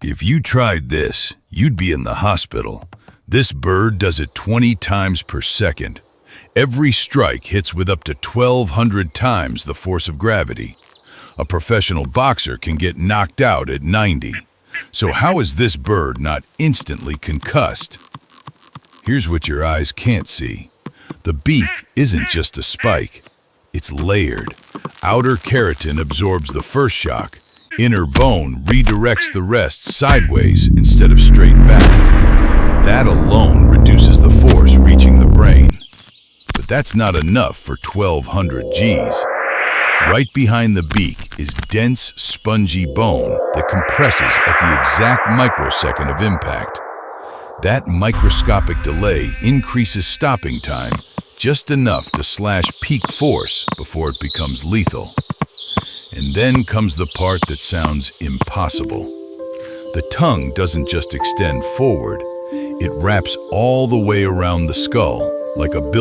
If you tried this, you'd be in the hospital. This bird does it 20 times per second. Every strike hits with up to 1,200 times the force of gravity. A professional boxer can get knocked out at 90. So how is this bird not instantly concussed? Here's what your eyes can't see. The beak isn't just a spike. It's layered. Outer keratin absorbs the first shock. Inner bone redirects the rest sideways instead of straight back. That alone reduces the force reaching the brain. But that's not enough for 1,200 Gs. Right behind the beak is dense, spongy bone that compresses at the exact microsecond of impact. That microscopic delay increases stopping time just enough to slash peak force before it becomes lethal. And then comes the part that sounds impossible. The tongue doesn't just extend forward, it wraps all the way around the skull like a